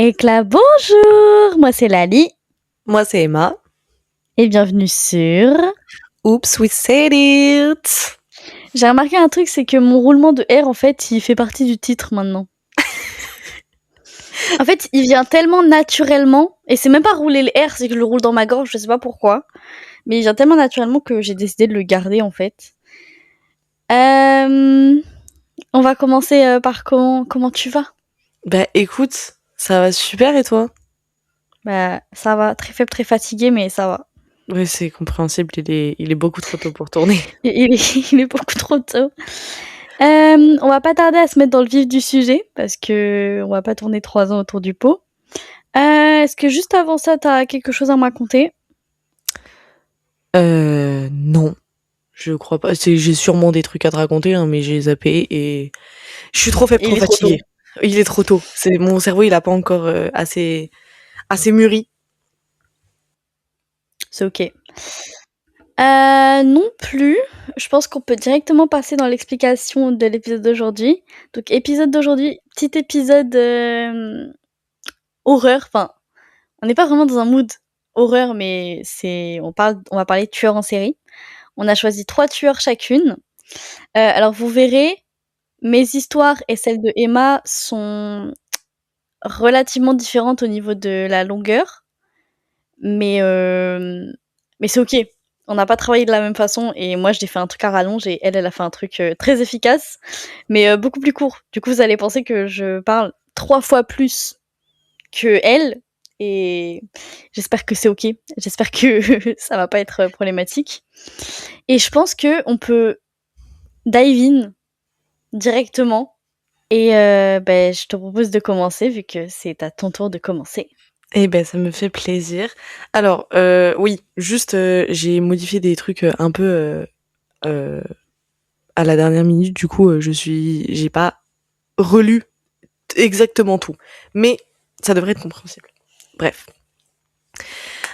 Éclat, bonjour! Moi c'est Lali Moi, c'est Emma. et bienvenue sur... Oops, we said it! J'ai remarqué un truc, c'est que mon roulement de R, en fait, il fait partie du titre maintenant. En fait, il vient tellement naturellement, et c'est même pas rouler le R, c'est que je le roule dans ma gorge, je sais pas pourquoi, mais il vient tellement naturellement que j'ai décidé de le garder, en fait. On va commencer par comment tu vas? Bah écoute, ça va super et toi? Bah, ça va, très faible, très fatigué, mais ça va. Ouais, c'est compréhensible, il est beaucoup trop tôt pour tourner. Il est beaucoup trop tôt. On va pas tarder à se mettre dans le vif du sujet parce que on va pas tourner 3 ans autour du pot. Est-ce que juste avant ça, t'as quelque chose à me raconter? Non. Je crois pas. J'ai sûrement des trucs à te raconter, hein, mais j'ai zappé et je suis trop faible, Il trop est trop tôt. fatiguée. Il est trop tôt. Mon cerveau, il a pas encore assez mûri. C'est ok. Non plus. Je pense qu'on peut directement passer dans l'explication de l'épisode d'aujourd'hui. Donc épisode d'aujourd'hui, petit épisode horreur. Enfin, on n'est pas vraiment dans un mood horreur, mais on va parler de tueurs en série. On a choisi 3 tueurs chacune. Alors vous verrez, mes histoires et celles de Emma sont relativement différentes au niveau de la longueur, mais c'est OK. On n'a pas travaillé de la même façon et moi j'ai fait un truc à rallonge et elle a fait un truc, très efficace, mais beaucoup plus court. Du coup, vous allez penser que je parle 3 fois plus qu'elle et j'espère que c'est OK. J'espère que ça va pas être problématique et je pense qu'on peut dive in directement et je te propose de commencer vu que c'est à ton tour de commencer. Eh ben, ça me fait plaisir. Alors, oui, juste, j'ai modifié des trucs un peu à la dernière minute. Du coup, j'ai pas relu exactement tout, mais ça devrait être compréhensible. Bref.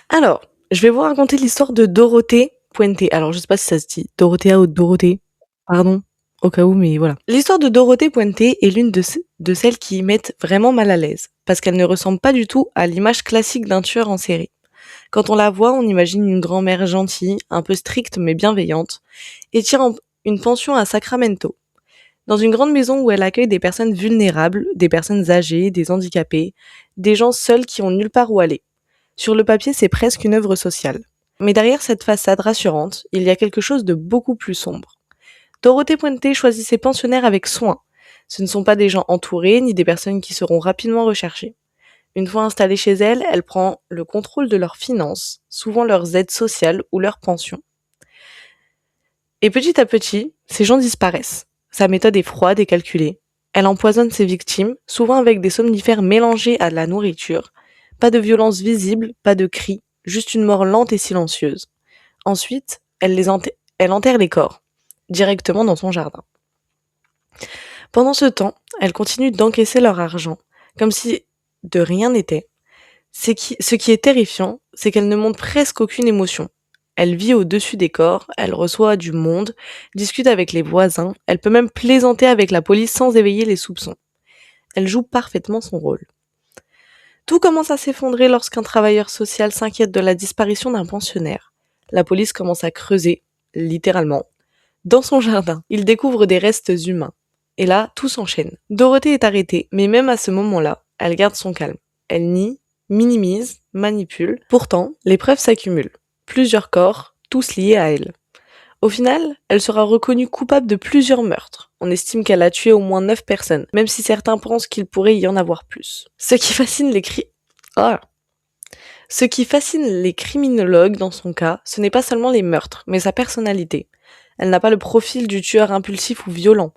Alors, je vais vous raconter l'histoire de Dorothée Puente. Alors, je sais pas si ça se dit Dorothea ou Dorothée. Pardon, au cas où, mais voilà. L'histoire de Dorothée Puente est l'une de celles qui mettent vraiment mal à l'aise, parce qu'elle ne ressemble pas du tout à l'image classique d'un tueur en série. Quand on la voit, on imagine une grand-mère gentille, un peu stricte mais bienveillante, et tient une pension à Sacramento. Dans une grande maison où elle accueille des personnes vulnérables, des personnes âgées, des handicapés, des gens seuls qui ont nulle part où aller. Sur le papier, c'est presque une œuvre sociale. Mais derrière cette façade rassurante, il y a quelque chose de beaucoup plus sombre. Dorothée Puente choisit ses pensionnaires avec soin. Ce ne sont pas des gens entourés, ni des personnes qui seront rapidement recherchées. Une fois installée chez elle, elle prend le contrôle de leurs finances, souvent leurs aides sociales ou leurs pensions. Et petit à petit, ces gens disparaissent. Sa méthode est froide et calculée. Elle empoisonne ses victimes, souvent avec des somnifères mélangés à de la nourriture. Pas de violence visible, pas de cris, juste une mort lente et silencieuse. Ensuite, elle enterre les corps, directement dans son jardin. Pendant ce temps, elle continue d'encaisser leur argent, comme si de rien n'était. Ce qui est terrifiant, c'est qu'elle ne montre presque aucune émotion. Elle vit au-dessus des corps, elle reçoit du monde, discute avec les voisins, elle peut même plaisanter avec la police sans éveiller les soupçons. Elle joue parfaitement son rôle. Tout commence à s'effondrer lorsqu'un travailleur social s'inquiète de la disparition d'un pensionnaire. La police commence à creuser, littéralement, dans son jardin. Il découvre des restes humains. Et là, tout s'enchaîne. Dorothée est arrêtée, mais même à ce moment-là, elle garde son calme. Elle nie, minimise, manipule. Pourtant, les preuves s'accumulent. Plusieurs corps, tous liés à elle. Au final, elle sera reconnue coupable de plusieurs meurtres. On estime qu'elle a tué au moins 9 personnes, même si certains pensent qu'il pourrait y en avoir plus. Ce qui fascine les criminologues dans son cas, ce n'est pas seulement les meurtres, mais sa personnalité. Elle n'a pas le profil du tueur impulsif ou violent.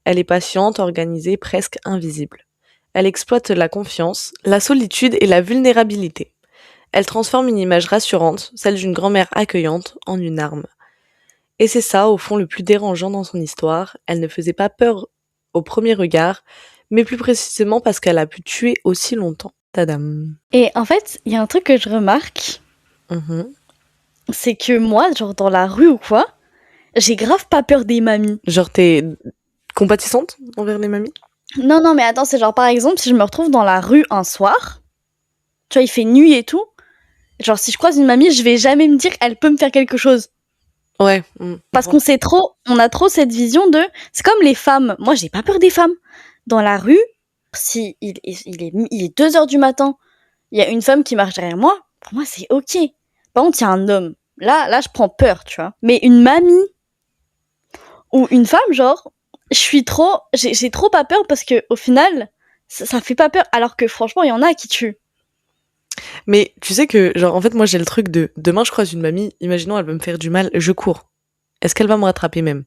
Elle est patiente, organisée, presque invisible. Elle exploite la confiance, la solitude et la vulnérabilité. Elle transforme une image rassurante, celle d'une grand-mère accueillante, en une arme. Et c'est ça, au fond, le plus dérangeant dans son histoire. Elle ne faisait pas peur au premier regard, mais plus précisément parce qu'elle a pu tuer aussi longtemps. Tadam. Et en fait, il y a un truc que je remarque, c'est que moi, genre dans la rue ou quoi, j'ai grave pas peur des mamies. Genre, t'es compatissante envers les mamies? Non, non, mais attends, c'est genre, par exemple, si je me retrouve dans la rue un soir, tu vois, il fait nuit et tout, genre, si je croise une mamie, je vais jamais me dire, elle peut me faire quelque chose. Ouais. Parce qu'on sait trop, on a trop cette vision de, c'est comme les femmes. Moi, j'ai pas peur des femmes. Dans la rue, si il est 2 heures du matin, il y a une femme qui marche derrière moi, pour moi, c'est ok. Par contre, il y a un homme. Là, je prends peur, tu vois. Mais une mamie ou une femme, genre, j'ai trop pas peur parce que au final, ça fait pas peur. Alors que franchement, il y en a qui tuent. Mais tu sais que, genre, en fait, moi, j'ai le truc de demain, je croise une mamie, imaginons, elle va me faire du mal, je cours. Est-ce qu'elle va me rattraper même?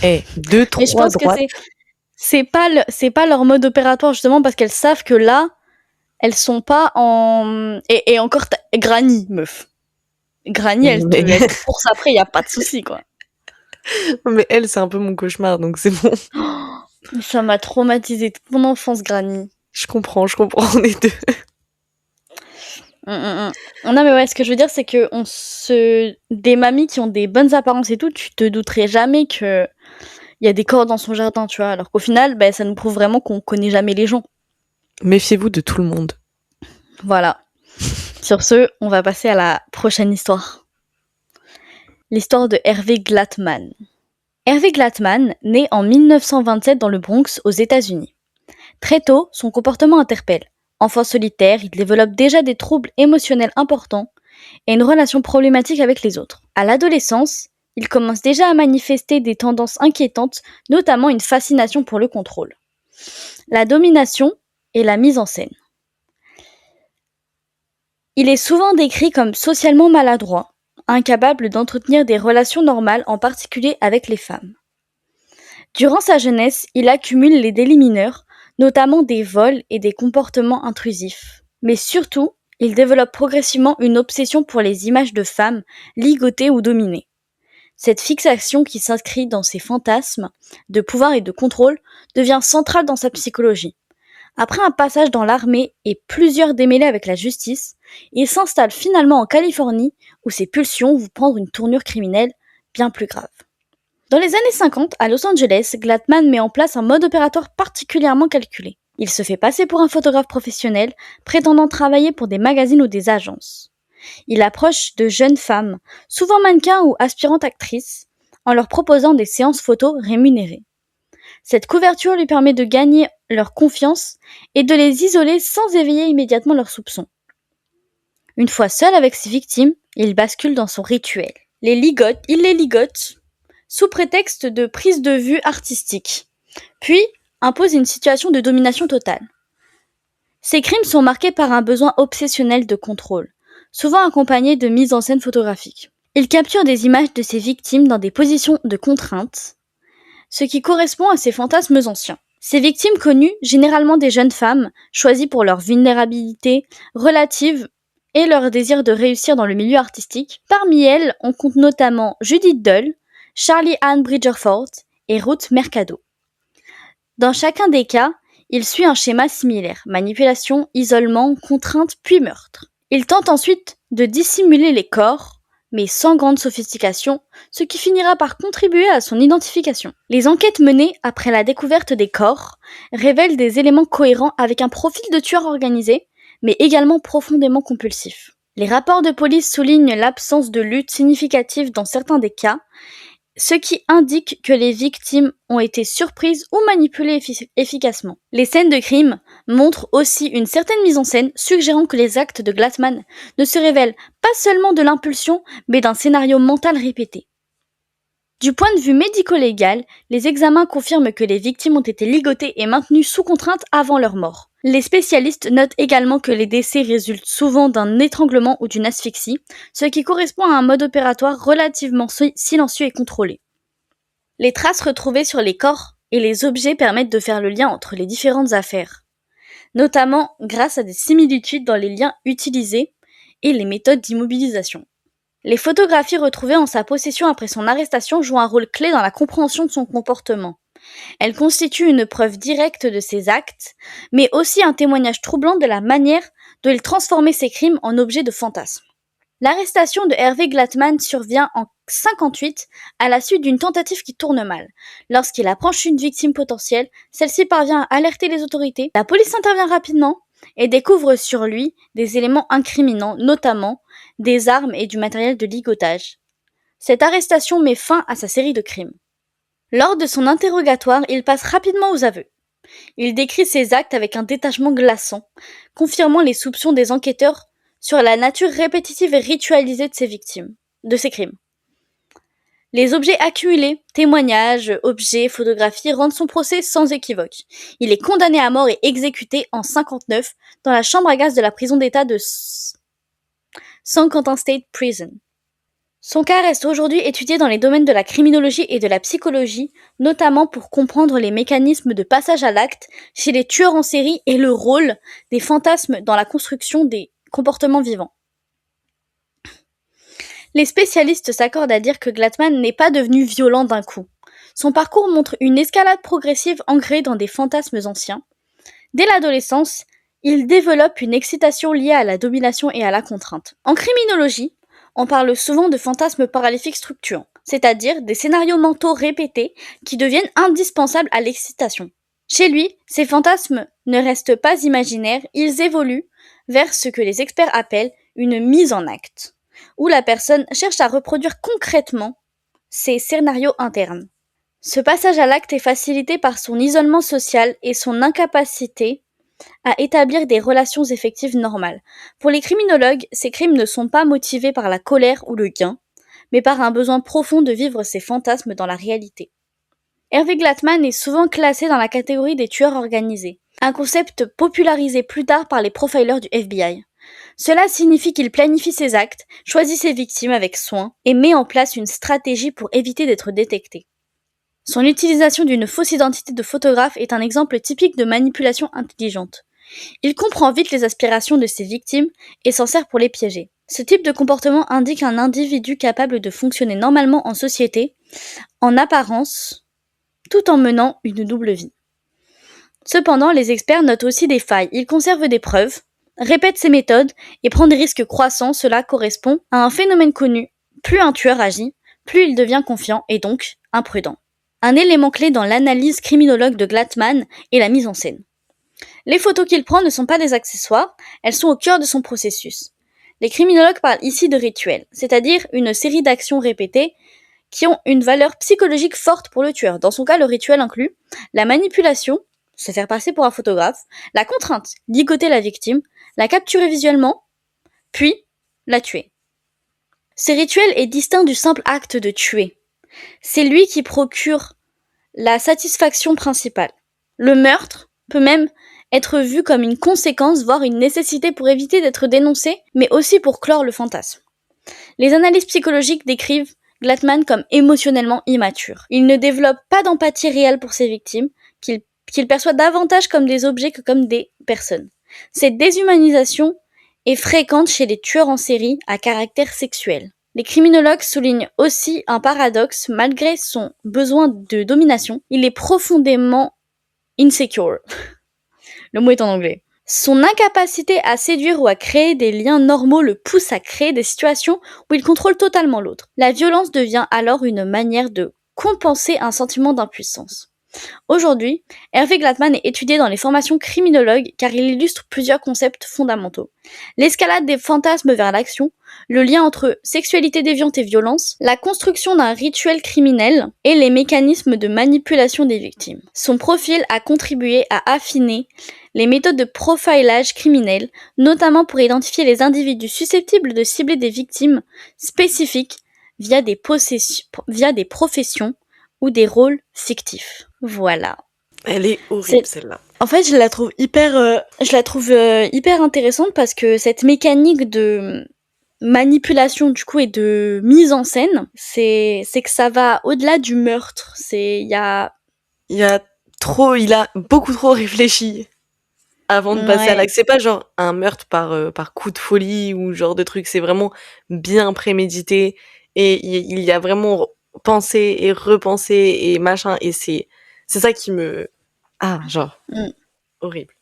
Eh, deux, Mais je trois pense que droites. c'est pas leur mode opératoire justement parce qu'elles savent que là, elles sont pas en et encore Granny, meuf. Granny, Mais, elle te course après, y a pas de souci quoi. mais elle, c'est un peu mon cauchemar, donc c'est bon. Mais ça m'a traumatisé toute mon enfance, Granny. Je comprends, on est deux. Non mais ouais, ce que je veux dire, c'est que des mamies qui ont des bonnes apparences et tout, tu te douterais jamais que il y a des corps dans son jardin, tu vois. Alors qu'au final, ben, ça nous prouve vraiment qu'on connaît jamais les gens. Méfiez-vous de tout le monde. Voilà. Sur ce, on va passer à la prochaine histoire. L'histoire de Hervé Glattman. Hervé Glattman naît en 1927 dans le Bronx, aux États-Unis. Très tôt, son comportement interpelle. Enfant solitaire, il développe déjà des troubles émotionnels importants et une relation problématique avec les autres. À l'adolescence, il commence déjà à manifester des tendances inquiétantes, notamment une fascination pour le contrôle, la domination et la mise en scène. Il est souvent décrit comme socialement maladroit, incapable d'entretenir des relations normales, en particulier avec les femmes. Durant sa jeunesse, il accumule les délits mineurs, notamment des vols et des comportements intrusifs. Mais surtout, il développe progressivement une obsession pour les images de femmes ligotées ou dominées. Cette fixation qui s'inscrit dans ses fantasmes de pouvoir et de contrôle devient centrale dans sa psychologie. Après un passage dans l'armée et plusieurs démêlés avec la justice, il s'installe finalement en Californie où ses pulsions vont prendre une tournure criminelle bien plus grave. Dans les années 50, à Los Angeles, Glattman met en place un mode opératoire particulièrement calculé. Il se fait passer pour un photographe professionnel, prétendant travailler pour des magazines ou des agences. Il approche de jeunes femmes, souvent mannequins ou aspirantes actrices, en leur proposant des séances photos rémunérées. Cette couverture lui permet de gagner leur confiance et de les isoler sans éveiller immédiatement leurs soupçons. Une fois seul avec ses victimes, il bascule dans son rituel. Il les ligote sous prétexte de prise de vue artistique, puis impose une situation de domination totale. Ces crimes sont marqués par un besoin obsessionnel de contrôle, souvent accompagné de mise en scène photographique. Il capture des images de ses victimes dans des positions de contrainte, ce qui correspond à ses fantasmes anciens. Ces victimes connues, généralement des jeunes femmes, choisies pour leur vulnérabilité relative et leur désir de réussir dans le milieu artistique. Parmi elles, on compte notamment Judith Dull, Charlie Ann Bridgerford et Ruth Mercado. Dans chacun des cas, il suit un schéma similaire: manipulation, isolement, contrainte, puis meurtre. Il tente ensuite de dissimuler les corps, mais sans grande sophistication, ce qui finira par contribuer à son identification. Les enquêtes menées après la découverte des corps révèlent des éléments cohérents avec un profil de tueur organisé, mais également profondément compulsif. Les rapports de police soulignent l'absence de lutte significative dans certains des cas, ce qui indique que les victimes ont été surprises ou manipulées efficacement. Les scènes de crime montrent aussi une certaine mise en scène, suggérant que les actes de Glattman ne se révèlent pas seulement de l'impulsion, mais d'un scénario mental répété. Du point de vue médico-légal, les examens confirment que les victimes ont été ligotées et maintenues sous contrainte avant leur mort. Les spécialistes notent également que les décès résultent souvent d'un étranglement ou d'une asphyxie, ce qui correspond à un mode opératoire relativement silencieux et contrôlé. Les traces retrouvées sur les corps et les objets permettent de faire le lien entre les différentes affaires, notamment grâce à des similitudes dans les liens utilisés et les méthodes d'immobilisation. Les photographies retrouvées en sa possession après son arrestation jouent un rôle clé dans la compréhension de son comportement. Elles constituent une preuve directe de ses actes, mais aussi un témoignage troublant de la manière dont il transformait ses crimes en objets de fantasme. L'arrestation de Hervé Glatman survient en 58 à la suite d'une tentative qui tourne mal. Lorsqu'il approche une victime potentielle, celle-ci parvient à alerter les autorités. La police intervient rapidement et découvre sur lui des éléments incriminants, notamment des armes et du matériel de ligotage. Cette arrestation met fin à sa série de crimes. Lors de son interrogatoire, il passe rapidement aux aveux. Il décrit ses actes avec un détachement glaçant, confirmant les soupçons des enquêteurs sur la nature répétitive et ritualisée de ses crimes. Les objets accumulés, témoignages, objets, photographies, rendent son procès sans équivoque. Il est condamné à mort et exécuté en 59 dans la chambre à gaz de la prison d'État de San Quentin State Prison. Son cas reste aujourd'hui étudié dans les domaines de la criminologie et de la psychologie, notamment pour comprendre les mécanismes de passage à l'acte chez les tueurs en série et le rôle des fantasmes dans la construction des comportements vivants. Les spécialistes s'accordent à dire que Glatman n'est pas devenu violent d'un coup. Son parcours montre une escalade progressive ancrée dans des fantasmes anciens. Dès l'adolescence, il développe une excitation liée à la domination et à la contrainte. En criminologie, on parle souvent de fantasmes paralyphiques structurants, c'est-à-dire des scénarios mentaux répétés qui deviennent indispensables à l'excitation. Chez lui, ces fantasmes ne restent pas imaginaires, ils évoluent vers ce que les experts appellent une mise en acte, où la personne cherche à reproduire concrètement ses scénarios internes. Ce passage à l'acte est facilité par son isolement social et son incapacité à établir des relations effectives normales. Pour les criminologues, ces crimes ne sont pas motivés par la colère ou le gain, mais par un besoin profond de vivre ces fantasmes dans la réalité. Hervé Glatman est souvent classé dans la catégorie des tueurs organisés, un concept popularisé plus tard par les profilers du FBI. Cela signifie qu'il planifie ses actes, choisit ses victimes avec soin et met en place une stratégie pour éviter d'être détecté. Son utilisation d'une fausse identité de photographe est un exemple typique de manipulation intelligente. Il comprend vite les aspirations de ses victimes et s'en sert pour les piéger. Ce type de comportement indique un individu capable de fonctionner normalement en société, en apparence, tout en menant une double vie. Cependant, les experts notent aussi des failles. Il conserve des preuves, répète ses méthodes et prend des risques croissants. Cela correspond à un phénomène connu. Plus un tueur agit, plus il devient confiant et donc imprudent. Un élément clé dans l'analyse criminologue de Glatman est la mise en scène. Les photos qu'il prend ne sont pas des accessoires, elles sont au cœur de son processus. Les criminologues parlent ici de rituels, c'est-à-dire une série d'actions répétées qui ont une valeur psychologique forte pour le tueur. Dans son cas, le rituel inclut la manipulation, se faire passer pour un photographe, la contrainte, ligoter la victime, la capturer visuellement, puis la tuer. Ce rituel est distinct du simple acte de tuer. C'est lui qui procure la satisfaction principale. Le meurtre peut même être vu comme une conséquence, voire une nécessité pour éviter d'être dénoncé, mais aussi pour clore le fantasme. Les analyses psychologiques décrivent Glatman comme émotionnellement immature. Il ne développe pas d'empathie réelle pour ses victimes, qu'il perçoit davantage comme des objets que comme des personnes. Cette déshumanisation est fréquente chez les tueurs en série à caractère sexuel. Les criminologues soulignent aussi un paradoxe, malgré son besoin de domination, il est profondément insecure. Le mot est en anglais. Son incapacité à séduire ou à créer des liens normaux le pousse à créer des situations où il contrôle totalement l'autre. La violence devient alors une manière de compenser un sentiment d'impuissance. Aujourd'hui, Hervé Glatman est étudié dans les formations criminologues car il illustre plusieurs concepts fondamentaux. L'escalade des fantasmes vers l'action, le lien entre sexualité déviante et violence, la construction d'un rituel criminel et les mécanismes de manipulation des victimes. Son profil a contribué à affiner les méthodes de profilage criminel, notamment pour identifier les individus susceptibles de cibler des victimes spécifiques via des professions ou des rôles fictifs. Voilà. Elle est horrible, celle-là. En fait, je la trouve hyper intéressante parce que cette mécanique de manipulation du coup et de mise en scène, c'est que ça va au-delà du meurtre. Il a beaucoup trop réfléchi avant de passer à l'acte. C'est pas genre un meurtre par coup de folie ou genre de truc, c'est vraiment bien prémédité et il y a vraiment pensé et repensé et machin, et c'est ça qui me... horrible.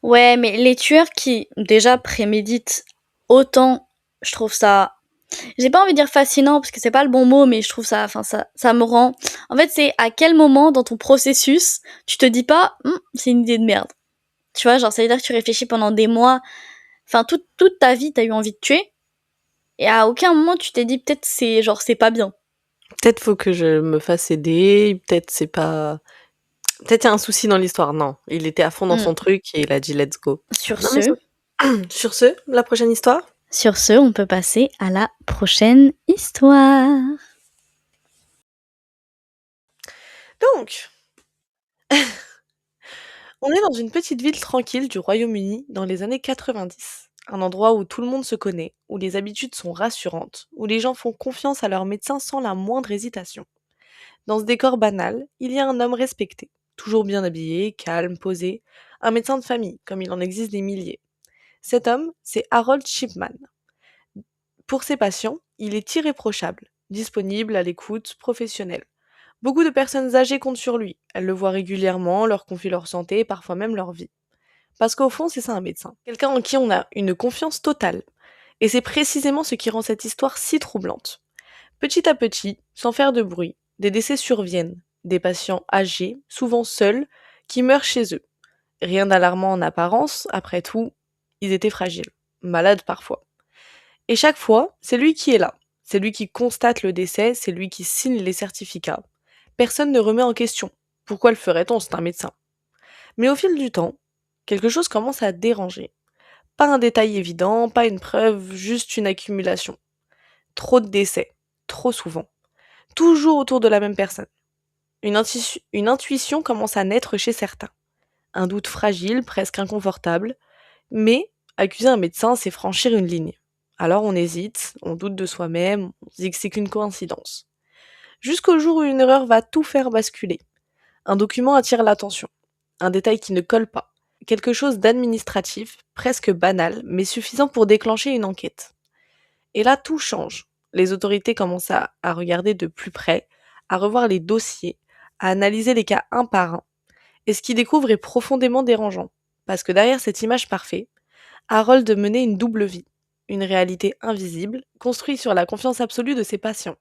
Ouais, mais les tueurs qui déjà préméditent autant je trouve ça, j'ai pas envie de dire fascinant parce que c'est pas le bon mot, mais je trouve ça, enfin ça me rend. En fait, c'est à quel moment dans ton processus tu te dis pas, c'est une idée de merde. Tu vois, genre ça veut dire que tu réfléchis pendant des mois, enfin toute ta vie t'as eu envie de tuer, et à aucun moment tu t'es dit peut-être c'est pas bien. Peut-être faut que je me fasse aider, peut-être c'est pas... Peut-être il y a un souci dans l'histoire. Non, il était à fond dans Mm. son truc et il a dit let's go. Sur Non mais ce, sur ce, la prochaine histoire. on peut passer à la prochaine histoire. Donc, on est dans une petite ville tranquille du Royaume-Uni dans les années 90. Un endroit où tout le monde se connaît, où les habitudes sont rassurantes, où les gens font confiance à leur médecin sans la moindre hésitation. Dans ce décor banal, il y a un homme respecté, toujours bien habillé, calme, posé, un médecin de famille, comme il en existe des milliers. Cet homme, c'est Harold Shipman. Pour ses patients, il est irréprochable, disponible, à l'écoute, professionnel. Beaucoup de personnes âgées comptent sur lui. Elles le voient régulièrement, leur confient leur santé et parfois même leur vie. Parce qu'au fond, c'est ça un médecin. Quelqu'un en qui on a une confiance totale. Et c'est précisément ce qui rend cette histoire si troublante. Petit à petit, sans faire de bruit, des décès surviennent. Des patients âgés, souvent seuls, qui meurent chez eux. Rien d'alarmant en apparence, après tout, ils étaient fragiles, malades parfois. Et chaque fois, c'est lui qui est là. C'est lui qui constate le décès, c'est lui qui signe les certificats. Personne ne remet en question. Pourquoi le ferait-on? C'est un médecin. Mais au fil du temps, quelque chose commence à déranger. Pas un détail évident, pas une preuve, juste une accumulation. Trop de décès, trop souvent. Toujours autour de la même personne. Une intuition commence à naître chez certains. Un doute fragile, presque inconfortable, mais accuser un médecin, c'est franchir une ligne. Alors on hésite, on doute de soi-même, on se dit que c'est qu'une coïncidence. Jusqu'au jour où une erreur va tout faire basculer. Un document attire l'attention. Un détail qui ne colle pas. Quelque chose d'administratif, presque banal, mais suffisant pour déclencher une enquête. Et là, tout change. Les autorités commencent à regarder de plus près, à revoir les dossiers, à analyser les cas un par un. Et ce qu'ils découvrent est profondément dérangeant. Parce que derrière cette image parfaite, Harold menait une double vie. Une réalité invisible, construite sur la confiance absolue de ses patients.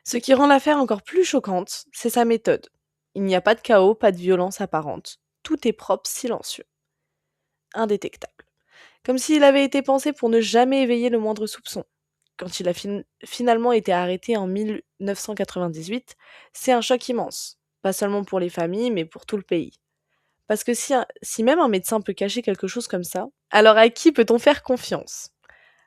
Ce qui rend l'affaire encore plus choquante, c'est sa méthode. Il n'y a pas de chaos, pas de violence apparente. Tout est propre, silencieux, indétectable. Comme s'il avait été pensé pour ne jamais éveiller le moindre soupçon. Quand il a finalement été arrêté en 1998, c'est un choc immense. Pas seulement pour les familles, mais pour tout le pays. Parce que si même un médecin peut cacher quelque chose comme ça, alors à qui peut-on faire confiance?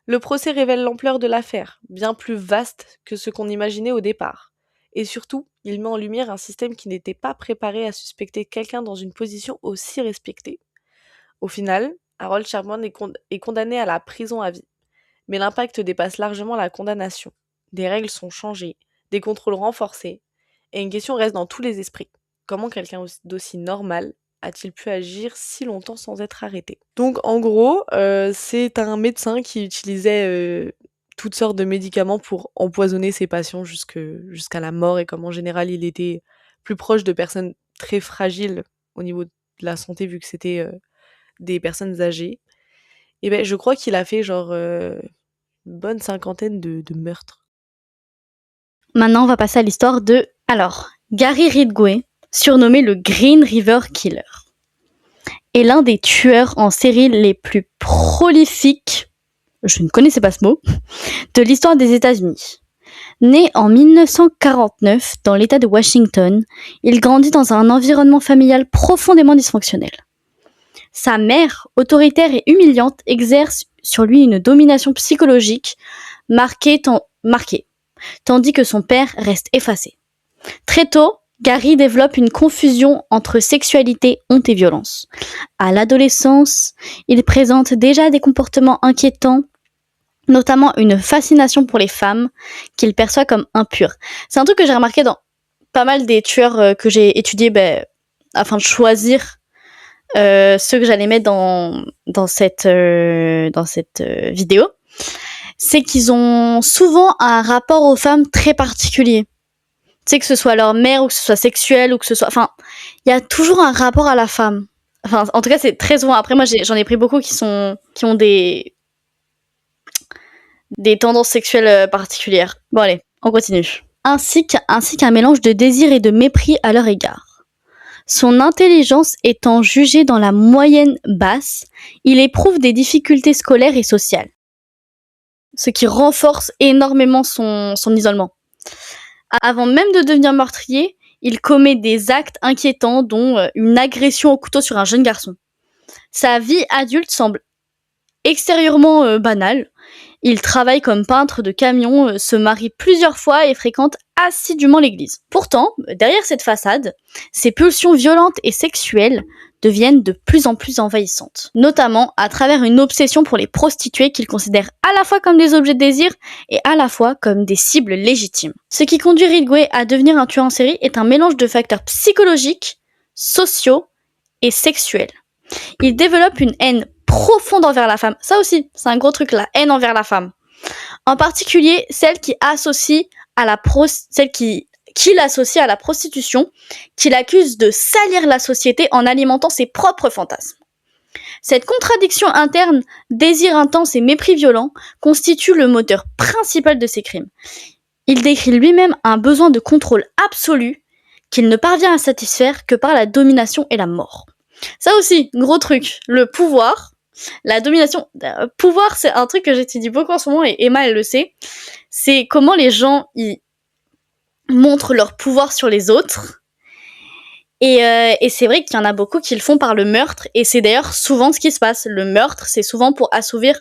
Le procès révèle l'ampleur de l'affaire, bien plus vaste que ce qu'on imaginait au départ. Et surtout, il met en lumière un système qui n'était pas préparé à suspecter quelqu'un dans une position aussi respectée. Au final, Harold Sherman est condamné à la prison à vie. Mais l'impact dépasse largement la condamnation. Des règles sont changées, des contrôles renforcés, et une question reste dans tous les esprits. Comment quelqu'un d'aussi normal a-t-il pu agir si longtemps sans être arrêté? Donc en gros, c'est un médecin qui utilisait toutes sortes de médicaments pour empoisonner ses patients jusqu'à la mort, et comme en général il était plus proche de personnes très fragiles au niveau de la santé vu que c'était des personnes âgées, et ben je crois qu'il a fait genre une bonne cinquantaine de meurtres. Maintenant, on va passer à l'histoire de, alors, Gary Ridgway, surnommé le Green River Killer, est l'un des tueurs en série les plus prolifiques, je ne connaissais pas ce mot, de l'histoire des États-Unis. Né en 1949 dans l'État de Washington, il grandit dans un environnement familial profondément dysfonctionnel. Sa mère, autoritaire et humiliante, exerce sur lui une domination psychologique marquée, tandis que son père reste effacé. Très tôt, Gary développe une confusion entre sexualité, honte et violence. À l'adolescence, il présente déjà des comportements inquiétants, notamment une fascination pour les femmes qu'il perçoit comme impures. C'est un truc que j'ai remarqué dans pas mal des tueurs que j'ai étudiés afin de choisir ceux que j'allais mettre dans cette vidéo. C'est qu'ils ont souvent un rapport aux femmes très particulier. Tu sais, que ce soit leur mère ou que ce soit sexuel ou que ce soit... Enfin, il y a toujours un rapport à la femme. Enfin, en tout cas, c'est très souvent. Après, moi, j'en ai pris beaucoup qui ont des des tendances sexuelles particulières. Bon allez, on continue. Ainsi qu'un mélange de désir et de mépris à leur égard. Son intelligence étant jugée dans la moyenne basse, il éprouve des difficultés scolaires et sociales, ce qui renforce énormément son isolement. Avant même de devenir meurtrier, il commet des actes inquiétants, dont une agression au couteau sur un jeune garçon. Sa vie adulte semble extérieurement banale. Il travaille comme peintre de camions, se marie plusieurs fois et fréquente assidûment l'église. Pourtant, derrière cette façade, ses pulsions violentes et sexuelles deviennent de plus en plus envahissantes, notamment à travers une obsession pour les prostituées qu'il considère à la fois comme des objets de désir et à la fois comme des cibles légitimes. Ce qui conduit Ridgway à devenir un tueur en série est un mélange de facteurs psychologiques, sociaux et sexuels. Il développe une haine profonde envers la femme. Ça aussi, c'est un gros truc, la haine envers la femme. En particulier, celle qu'il associe à la prostitution, qu'il accuse de salir la société en alimentant ses propres fantasmes. Cette contradiction interne, désir intense et mépris violent, constitue le moteur principal de ses crimes. Il décrit lui-même un besoin de contrôle absolu qu'il ne parvient à satisfaire que par la domination et la mort. Ça aussi, gros truc, le pouvoir, la domination. Pouvoir, c'est un truc que j'étudie beaucoup en ce moment et Emma, elle le sait. C'est comment les gens ils montrent leur pouvoir sur les autres. Et c'est vrai qu'il y en a beaucoup qui le font par le meurtre, et c'est d'ailleurs souvent ce qui se passe. Le meurtre, c'est souvent pour assouvir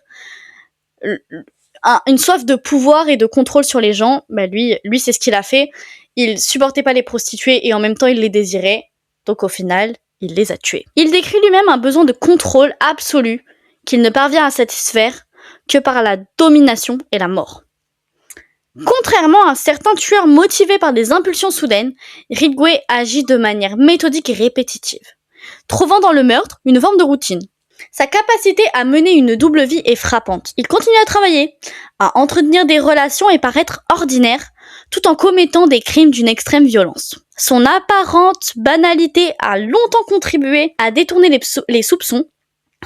une soif de pouvoir et de contrôle sur les gens. Bah lui, c'est ce qu'il a fait. Il supportait pas les prostituées et en même temps, il les désirait. Donc au final, il les a tués. Il décrit lui-même un besoin de contrôle absolu qu'il ne parvient à satisfaire que par la domination et la mort. Contrairement à certains tueurs motivés par des impulsions soudaines, Ridgway agit de manière méthodique et répétitive, trouvant dans le meurtre une forme de routine. Sa capacité à mener une double vie est frappante. Il continue à travailler, à entretenir des relations et paraître ordinaire, tout en commettant des crimes d'une extrême violence. Son apparente banalité a longtemps contribué à détourner les soupçons,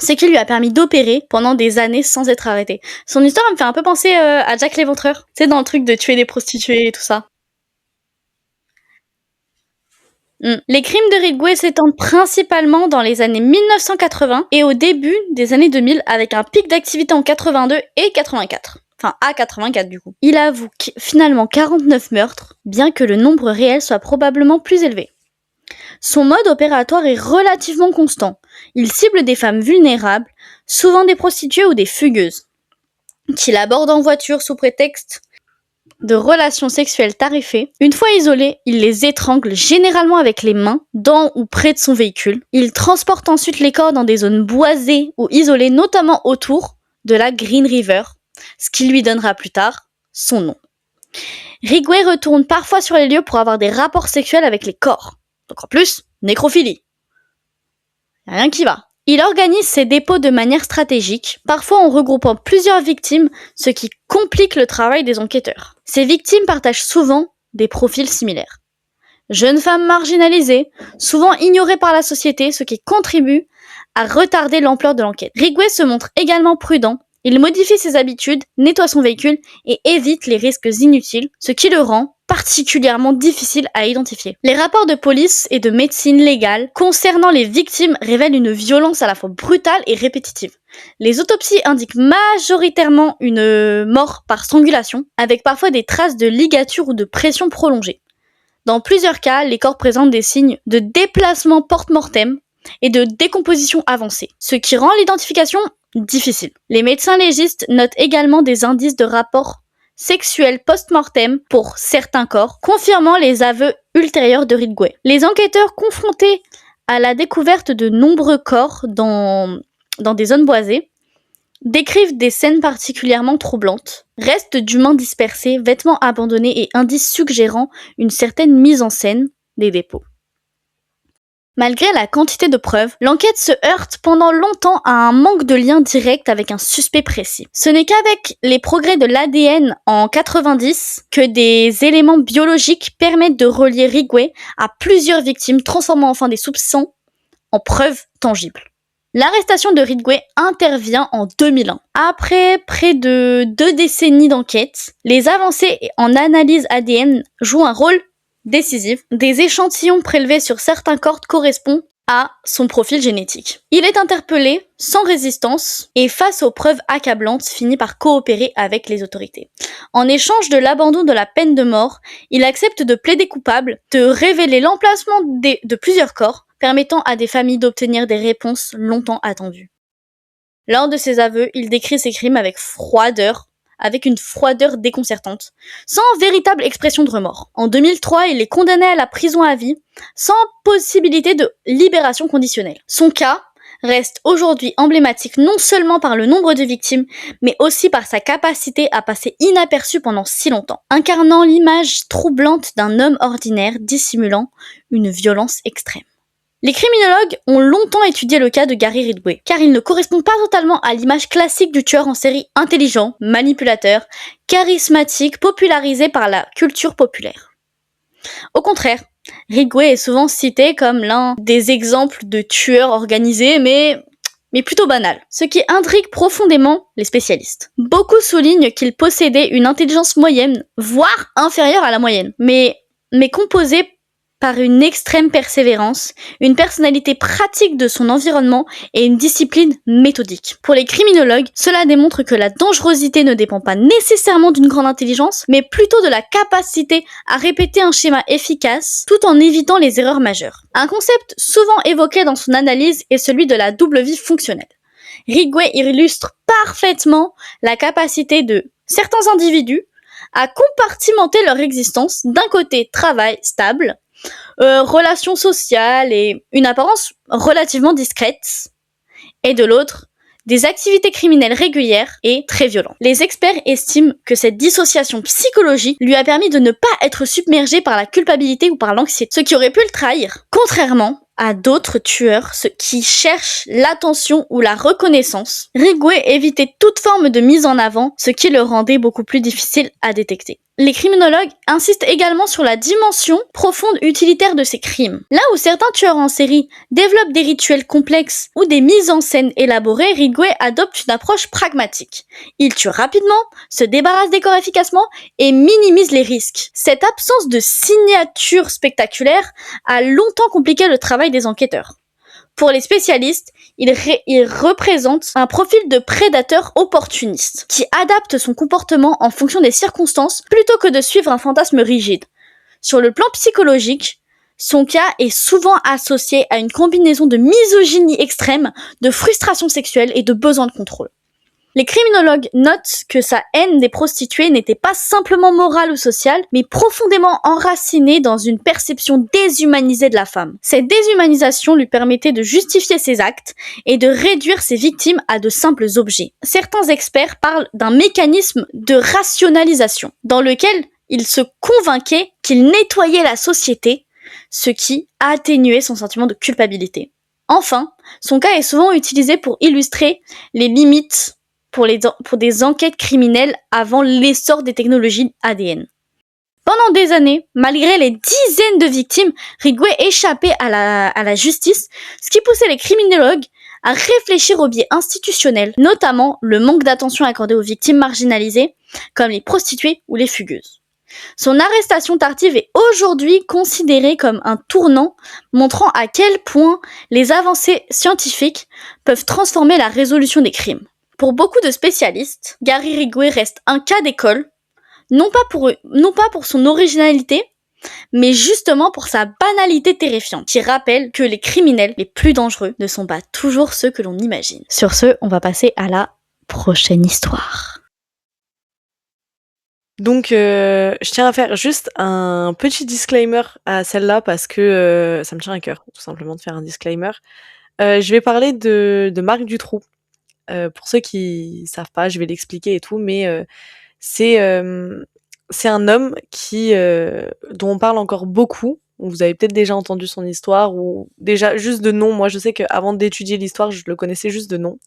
ce qui lui a permis d'opérer pendant des années sans être arrêté. Son histoire me fait un peu penser à Jack l'Éventreur, tu sais, dans le truc de tuer des prostituées et tout ça. Les crimes de Ridgway s'étendent principalement dans les années 1980 et au début des années 2000, avec un pic d'activité en 82 et 84. Enfin, à 84 du coup. Il avoue finalement 49 meurtres, bien que le nombre réel soit probablement plus élevé. Son mode opératoire est relativement constant. Il cible des femmes vulnérables, souvent des prostituées ou des fugueuses, qu'il aborde en voiture sous prétexte de relations sexuelles tarifées. Une fois isolées, il les étrangle généralement avec les mains, dans ou près de son véhicule. Il transporte ensuite les corps dans des zones boisées ou isolées, notamment autour de la Green River, ce qui lui donnera plus tard son nom. Ridgway retourne parfois sur les lieux pour avoir des rapports sexuels avec les corps. Donc en plus, nécrophilie. Y'a rien qui va. Il organise ses dépôts de manière stratégique, parfois en regroupant plusieurs victimes, ce qui complique le travail des enquêteurs. Ces victimes partagent souvent des profils similaires. Jeunes femmes marginalisées, souvent ignorées par la société, ce qui contribue à retarder l'ampleur de l'enquête. Ridgway se montre également prudent. Il modifie ses habitudes, nettoie son véhicule et évite les risques inutiles, ce qui le rend particulièrement difficile à identifier. Les rapports de police et de médecine légale concernant les victimes révèlent une violence à la fois brutale et répétitive. Les autopsies indiquent majoritairement une mort par strangulation, avec parfois des traces de ligature ou de pression prolongée. Dans plusieurs cas, les corps présentent des signes de déplacement post-mortem et de décomposition avancée, ce qui rend l'identification difficile. Les médecins légistes notent également des indices de rapports sexuels post-mortem pour certains corps, confirmant les aveux ultérieurs de Ridgway. Les enquêteurs confrontés à la découverte de nombreux corps dans des zones boisées décrivent des scènes particulièrement troublantes, restes d'humains dispersés, vêtements abandonnés et indices suggérant une certaine mise en scène des dépôts. Malgré la quantité de preuves, l'enquête se heurte pendant longtemps à un manque de lien direct avec un suspect précis. Ce n'est qu'avec les progrès de l'ADN en 90 que des éléments biologiques permettent de relier Ridgway à plusieurs victimes, transformant enfin des soupçons en preuves tangibles. L'arrestation de Ridgway intervient en 2001. Après près de 2 décennies d'enquête, les avancées en analyse ADN jouent un rôle décisif. Des échantillons prélevés sur certains corps correspondent à son profil génétique. Il est interpellé sans résistance et face aux preuves accablantes finit par coopérer avec les autorités. En échange de l'abandon de la peine de mort, il accepte de plaider coupable, de révéler l'emplacement de plusieurs corps, permettant à des familles d'obtenir des réponses longtemps attendues. Lors de ses aveux, il décrit ses crimes avec une froideur déconcertante, sans véritable expression de remords. En 2003, il est condamné à la prison à vie, sans possibilité de libération conditionnelle. Son cas reste aujourd'hui emblématique non seulement par le nombre de victimes, mais aussi par sa capacité à passer inaperçu pendant si longtemps, incarnant l'image troublante d'un homme ordinaire dissimulant une violence extrême. Les criminologues ont longtemps étudié le cas de Gary Ridgway, car il ne correspond pas totalement à l'image classique du tueur en série intelligent, manipulateur, charismatique, popularisé par la culture populaire. Au contraire, Ridgway est souvent cité comme l'un des exemples de tueurs organisés, mais plutôt banal, ce qui intrigue profondément les spécialistes. Beaucoup soulignent qu'il possédait une intelligence moyenne, voire inférieure à la moyenne, mais composée par une extrême persévérance, une personnalité pratique de son environnement et une discipline méthodique. Pour les criminologues, cela démontre que la dangerosité ne dépend pas nécessairement d'une grande intelligence, mais plutôt de la capacité à répéter un schéma efficace tout en évitant les erreurs majeures. Un concept souvent évoqué dans son analyse est celui de la double vie fonctionnelle. Ridgway illustre parfaitement la capacité de certains individus à compartimenter leur existence, d'un côté travail stable, relations sociales et une apparence relativement discrète, et de l'autre, des activités criminelles régulières et très violentes. Les experts estiment que cette dissociation psychologique lui a permis de ne pas être submergé par la culpabilité ou par l'anxiété, ce qui aurait pu le trahir, contrairement à d'autres tueurs qui cherchent l'attention ou la reconnaissance. Ridgway évitait toute forme de mise en avant, ce qui le rendait beaucoup plus difficile à détecter. Les criminologues insistent également sur la dimension profonde utilitaire de ces crimes. Là où certains tueurs en série développent des rituels complexes ou des mises en scène élaborées, Ridgway adopte une approche pragmatique. Il tue rapidement, se débarrasse des corps efficacement et minimise les risques. Cette absence de signature spectaculaire a longtemps compliqué le travail des enquêteurs. Pour les spécialistes, il représente un profil de prédateur opportuniste, qui adapte son comportement en fonction des circonstances plutôt que de suivre un fantasme rigide. Sur le plan psychologique, son cas est souvent associé à une combinaison de misogynie extrême, de frustration sexuelle et de besoin de contrôle. Les criminologues notent que sa haine des prostituées n'était pas simplement morale ou sociale, mais profondément enracinée dans une perception déshumanisée de la femme. Cette déshumanisation lui permettait de justifier ses actes et de réduire ses victimes à de simples objets. Certains experts parlent d'un mécanisme de rationalisation, dans lequel il se convainquait qu'il nettoyait la société, ce qui atténuait son sentiment de culpabilité. Enfin, son cas est souvent utilisé pour illustrer les limites pour des enquêtes criminelles avant l'essor des technologies ADN. Pendant des années, malgré les dizaines de victimes, Ridgway échappait à la justice, ce qui poussait les criminologues à réfléchir aux biais institutionnels, notamment le manque d'attention accordé aux victimes marginalisées, comme les prostituées ou les fugueuses. Son arrestation tardive est aujourd'hui considérée comme un tournant, montrant à quel point les avancées scientifiques peuvent transformer la résolution des crimes. Pour beaucoup de spécialistes, Gary Ridgway reste un cas d'école, non pas pour son originalité, mais justement pour sa banalité terrifiante, qui rappelle que les criminels les plus dangereux ne sont pas toujours ceux que l'on imagine. Sur ce, on va passer à la prochaine histoire. Donc, je tiens à faire juste un petit disclaimer à celle-là parce que ça me tient à cœur, tout simplement, de faire un disclaimer. Je vais parler de Marc Dutroux. Pour ceux qui savent pas, je vais l'expliquer et tout, mais c'est un homme dont on parle encore beaucoup. Vous avez peut-être déjà entendu son histoire ou déjà juste de nom. Moi, je sais qu'avant d'étudier l'histoire, je le connaissais juste de nom.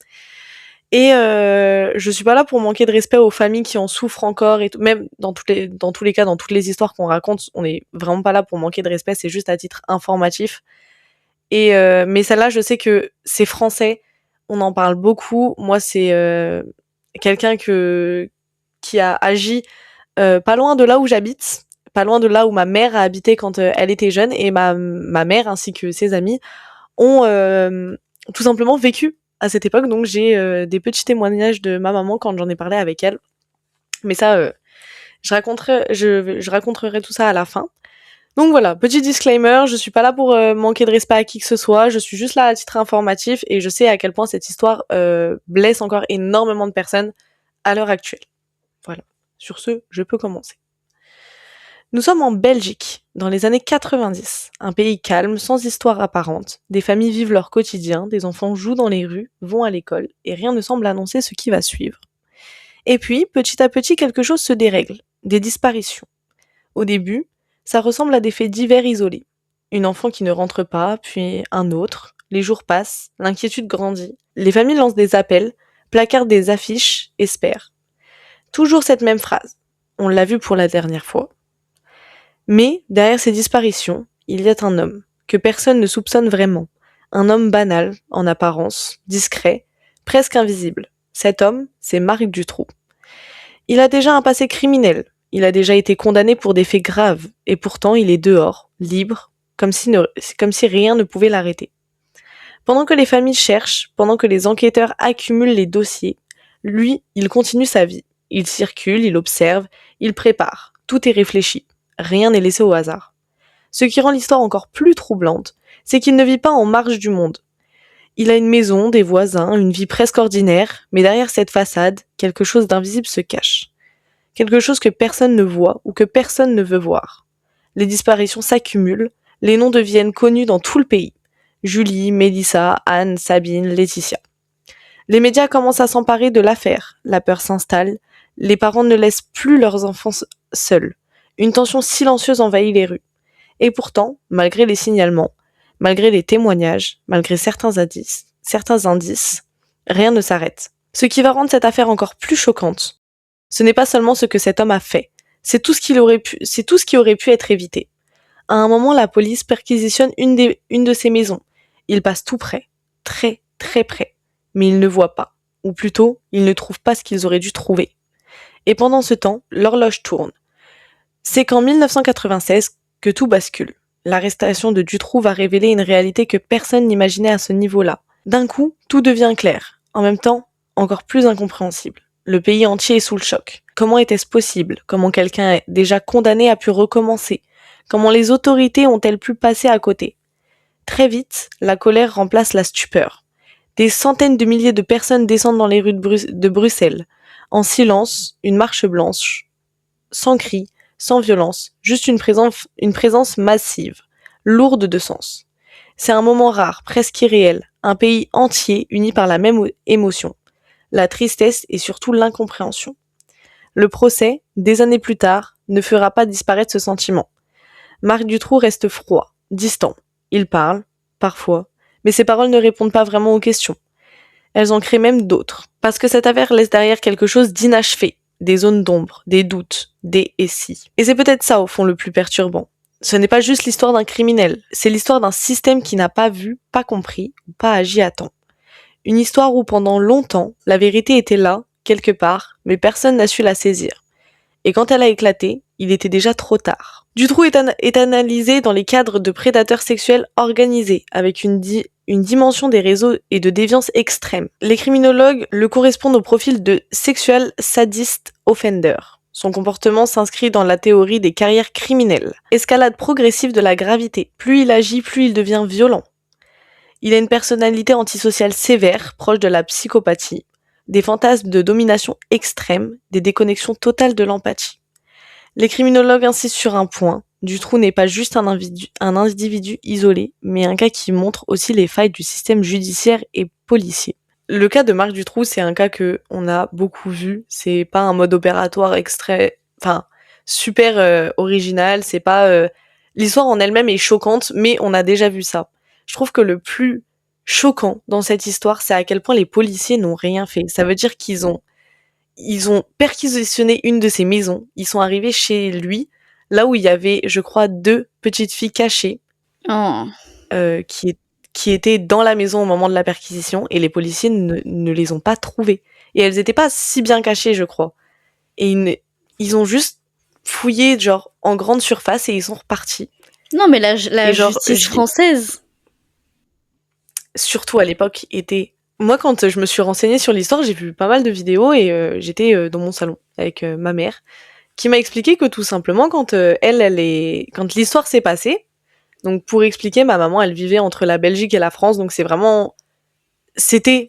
Et je suis pas là pour manquer de respect aux familles qui en souffrent encore et tout. Même dans tous les cas, dans toutes les histoires qu'on raconte, on est vraiment pas là pour manquer de respect. C'est juste à titre informatif. Et mais celle-là, je sais que c'est français. on en parle beaucoup. Moi, c'est quelqu'un qui a agi pas loin de là où j'habite, pas loin de là où ma mère a habité quand elle était jeune, et ma mère ainsi que ses amis ont tout simplement vécu à cette époque. Donc j'ai des petits témoignages de ma maman quand j'en ai parlé avec elle. Mais ça, je raconterai tout ça à la fin. Donc voilà, petit disclaimer, je suis pas là pour manquer de respect à qui que ce soit, je suis juste là à titre informatif et je sais à quel point cette histoire blesse encore énormément de personnes à l'heure actuelle. Voilà. Sur ce, je peux commencer. Nous sommes en Belgique, dans les années 90, un pays calme, sans histoire apparente. Des familles vivent leur quotidien, des enfants jouent dans les rues, vont à l'école, et rien ne semble annoncer ce qui va suivre. Et puis, petit à petit, quelque chose se dérègle, des disparitions. Au début, ça ressemble à des faits divers isolés. Une enfant qui ne rentre pas, puis un autre. Les jours passent, l'inquiétude grandit. Les familles lancent des appels, placardent des affiches, espèrent. Toujours cette même phrase. On l'a vu pour la dernière fois. Mais, derrière ces disparitions, il y a un homme, que personne ne soupçonne vraiment. Un homme banal, en apparence, discret, presque invisible. Cet homme, c'est Marc Dutroux. Il a déjà un passé criminel. Il a déjà été condamné pour des faits graves, et pourtant il est dehors, libre, comme si rien ne pouvait l'arrêter. Pendant que les familles cherchent, pendant que les enquêteurs accumulent les dossiers, lui, il continue sa vie. Il circule, il observe, il prépare. Tout est réfléchi. Rien n'est laissé au hasard. Ce qui rend l'histoire encore plus troublante, c'est qu'il ne vit pas en marge du monde. Il a une maison, des voisins, une vie presque ordinaire, mais derrière cette façade, quelque chose d'invisible se cache. Quelque chose que personne ne voit ou que personne ne veut voir. Les disparitions s'accumulent, les noms deviennent connus dans tout le pays. Julie, Mélissa, Anne, Sabine, Laetitia. Les médias commencent à s'emparer de l'affaire, la peur s'installe, les parents ne laissent plus leurs enfants seuls. Une tension silencieuse envahit les rues. Et pourtant, malgré les signalements, malgré les témoignages, malgré certains indices, rien ne s'arrête. Ce qui va rendre cette affaire encore plus choquante, ce n'est pas seulement ce que cet homme a fait, c'est tout ce qui aurait pu être évité. À un moment, la police perquisitionne une de ses maisons. Il passe tout près, très très près, mais ils ne voient pas, ou plutôt, ils ne trouvent pas ce qu'ils auraient dû trouver. Et pendant ce temps, l'horloge tourne. C'est qu'en 1996 que tout bascule. L'arrestation de Dutroux va révéler une réalité que personne n'imaginait à ce niveau-là. D'un coup, tout devient clair. En même temps, encore plus incompréhensible. Le pays entier est sous le choc. Comment était-ce possible? Comment quelqu'un déjà condamné a pu recommencer? Comment les autorités ont-elles pu passer à côté? Très vite, la colère remplace la stupeur. Des centaines de milliers de personnes descendent dans les rues de Bruxelles. En silence, une marche blanche. Sans cris, sans violence, juste une présence massive, lourde de sens. C'est un moment rare, presque irréel, un pays entier uni par la même émotion, la tristesse et surtout l'incompréhension. Le procès, des années plus tard, ne fera pas disparaître ce sentiment. Marc Dutroux reste froid, distant. Il parle, parfois, mais ses paroles ne répondent pas vraiment aux questions. Elles en créent même d'autres, parce que cette affaire laisse derrière quelque chose d'inachevé, des zones d'ombre, des doutes, des et si. Et c'est peut-être ça au fond le plus perturbant. Ce n'est pas juste l'histoire d'un criminel, c'est l'histoire d'un système qui n'a pas vu, pas compris, ou pas agi à temps. Une histoire où pendant longtemps, la vérité était là, quelque part, mais personne n'a su la saisir. Et quand elle a éclaté, il était déjà trop tard. Dutroux est analysé dans les cadres de prédateurs sexuels organisés, avec une dimension des réseaux et de déviance extrême. Les criminologues le correspondent au profil de sexual sadist offender. Son comportement s'inscrit dans la théorie des carrières criminelles. Escalade progressive de la gravité. Plus il agit, plus il devient violent. Il a une personnalité antisociale sévère, proche de la psychopathie, des fantasmes de domination extrême, des déconnexions totales de l'empathie. Les criminologues insistent sur un point, Dutroux n'est pas juste un individu isolé, mais un cas qui montre aussi les failles du système judiciaire et policier. Le cas de Marc Dutroux, c'est un cas que on a beaucoup vu, c'est pas un mode opératoire super original, c'est pas l'histoire en elle-même est choquante, mais on a déjà vu ça. Je trouve que le plus choquant dans cette histoire, c'est à quel point les policiers n'ont rien fait. Ça veut dire qu'ils ont perquisitionné une de ses maisons, ils sont arrivés chez lui, là où il y avait, je crois, 2 petites filles cachées, Oh. qui qui étaient dans la maison au moment de la perquisition et les policiers ne les ont pas trouvées. Et elles étaient pas si bien cachées, je crois. Et ils ont juste fouillé genre en grande surface et ils sont repartis. Non, mais la justice française, surtout à l'époque, était... Moi, quand je me suis renseignée sur l'histoire, j'ai vu pas mal de vidéos et j'étais dans mon salon avec ma mère, qui m'a expliqué que tout simplement, quand quand l'histoire s'est passée, donc pour expliquer, ma maman, elle vivait entre la Belgique et la France, donc c'est vraiment...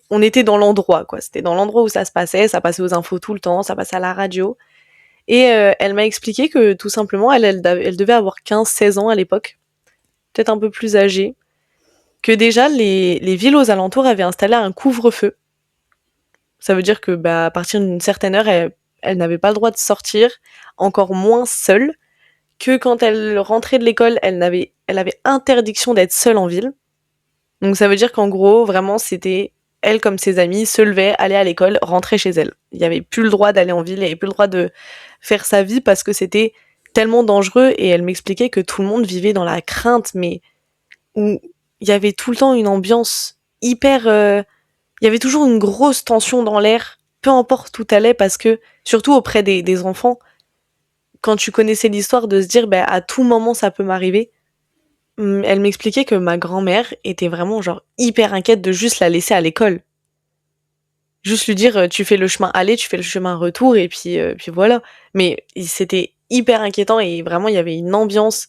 on était dans l'endroit, quoi. C'était dans l'endroit où ça se passait, ça passait aux infos tout le temps, ça passait à la radio. Et elle m'a expliqué que tout simplement, elle devait avoir 15-16 ans à l'époque, peut-être un peu plus âgée, que déjà les villes aux alentours avaient installé un couvre-feu. Ça veut dire que à partir d'une certaine heure, elle n'avait pas le droit de sortir, encore moins seule, que quand elle rentrait de l'école, elle avait interdiction d'être seule en ville. Donc ça veut dire qu'en gros, vraiment, c'était elle comme ses amis se levaient, allaient à l'école, rentraient chez elle. Il n'y avait plus le droit d'aller en ville, il n'y avait plus le droit de faire sa vie parce que c'était tellement dangereux. Et elle m'expliquait que tout le monde vivait dans la crainte, mais où il y avait tout le temps une ambiance hyper... il y avait toujours une grosse tension dans l'air, peu importe où t'allais, parce que, surtout auprès des enfants, quand tu connaissais l'histoire, de se dire, à tout moment ça peut m'arriver. Elle m'expliquait que ma grand-mère était vraiment genre hyper inquiète de juste la laisser à l'école. Juste lui dire, tu fais le chemin aller, tu fais le chemin retour, et puis voilà. Mais c'était hyper inquiétant et vraiment il y avait une ambiance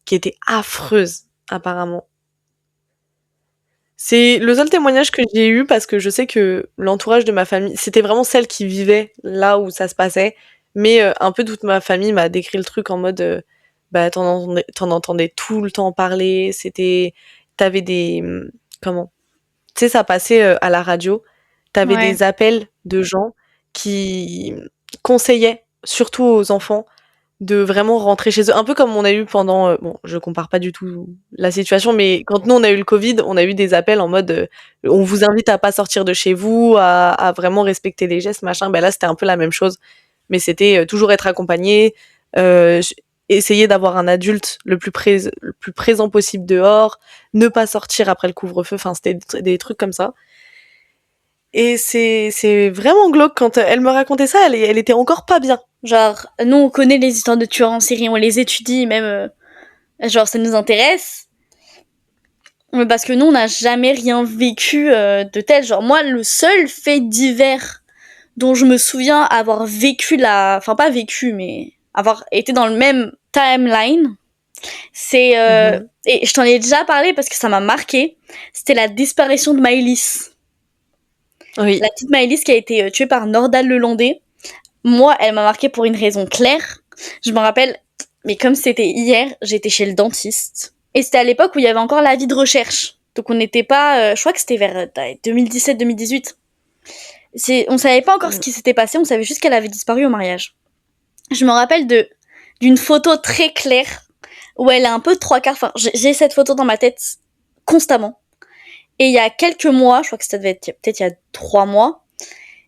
qui était affreuse, apparemment. C'est le seul témoignage que j'ai eu parce que je sais que l'entourage de ma famille, c'était vraiment celle qui vivait là où ça se passait, mais un peu toute ma famille m'a décrit le truc en mode t'en entendais tout le temps parler, t'avais des comment? Tu sais, ça passait à la radio, t'avais ouais. des appels de gens qui conseillaient surtout aux enfants de vraiment rentrer chez eux. Un peu comme on a eu pendant... bon, je compare pas du tout la situation, mais quand nous, on a eu le Covid, on a eu des appels en mode on vous invite à pas sortir de chez vous, à vraiment respecter les gestes, machin. Là, c'était un peu la même chose. Mais c'était toujours être accompagné, essayer d'avoir un adulte le plus présent possible dehors, ne pas sortir après le couvre-feu. Enfin, c'était des trucs comme ça. Et c'est vraiment glauque quand elle me racontait ça, elle était encore pas bien. Genre, nous, on connaît les histoires de tueurs en série, on les étudie, même, genre, ça nous intéresse. Mais parce que nous, on n'a jamais rien vécu de tel. Genre, moi, le seul fait divers dont je me souviens avoir vécu enfin, pas vécu, mais avoir été dans le même timeline, c'est... Et je t'en ai déjà parlé parce que ça m'a marqué. C'était la disparition de Maëlys. Oui. La petite Maëlys qui a été tuée par Nordal Lelandais. Moi, elle m'a marqué pour une raison claire. Je me rappelle, mais comme c'était hier, j'étais chez le dentiste. Et c'était à l'époque où il y avait encore l'avis de recherche. Donc on n'était pas... je crois que c'était vers 2017-2018. On savait pas encore ce qui s'était passé, on savait juste qu'elle avait disparu au mariage. Je me rappelle d'une photo très claire où elle a un peu trois quarts... Enfin, j'ai cette photo dans ma tête constamment. Et il y a quelques mois, je crois que ça devait être peut-être il y a 3 mois,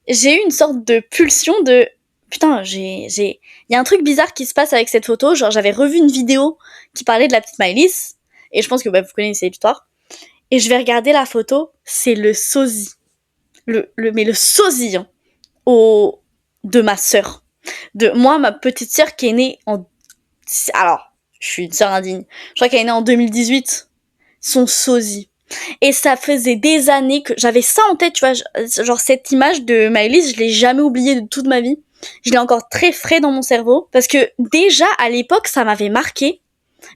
j'ai eu une sorte de pulsion de... Putain, il y a un truc bizarre qui se passe avec cette photo. Genre, j'avais revu une vidéo qui parlait de la petite Maëlys. Et je pense que vous connaissez l'histoire. Et je vais regarder la photo. C'est le sosie. Mais le sosie, hein, de ma sœur. De moi, ma petite sœur qui est née en... Alors, je suis une sœur indigne. Je crois qu'elle est née en 2018. Son sosie. Et ça faisait des années que j'avais ça en tête, tu vois, genre cette image de Maëlys, je l'ai jamais oubliée de toute ma vie. Je l'ai encore très frais dans mon cerveau parce que déjà à l'époque ça m'avait marqué,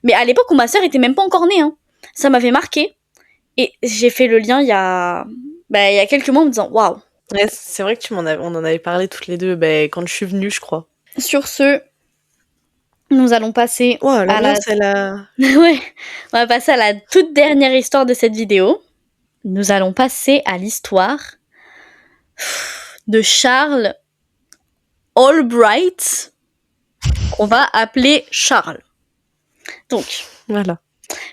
mais à l'époque où ma sœur était même pas encore née, hein. Ça m'avait marqué et j'ai fait le lien il y a quelques mois en me disant waouh. Ouais, c'est vrai que on en avait parlé toutes les deux quand je suis venue, je crois. Sur ce, nous allons passer à la... ouais, on va passer à la toute dernière histoire de cette vidéo. Nous allons passer à l'histoire de Charles Albright, qu'on va appeler Charles. Donc, voilà.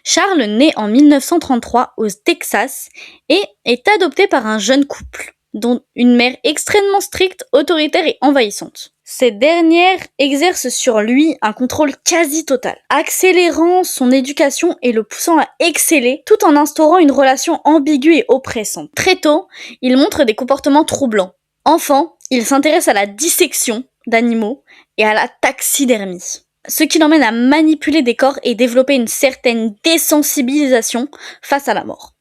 Charles naît en 1933 au Texas et est adopté par un jeune couple. dont une mère extrêmement stricte, autoritaire et envahissante. Cette dernière exerce sur lui un contrôle quasi total, accélérant son éducation et le poussant à exceller tout en instaurant une relation ambiguë et oppressante. Très tôt, il montre des comportements troublants. Enfant, il s'intéresse à la dissection d'animaux et à la taxidermie, ce qui l'emmène à manipuler des corps et développer une certaine désensibilisation face à la mort.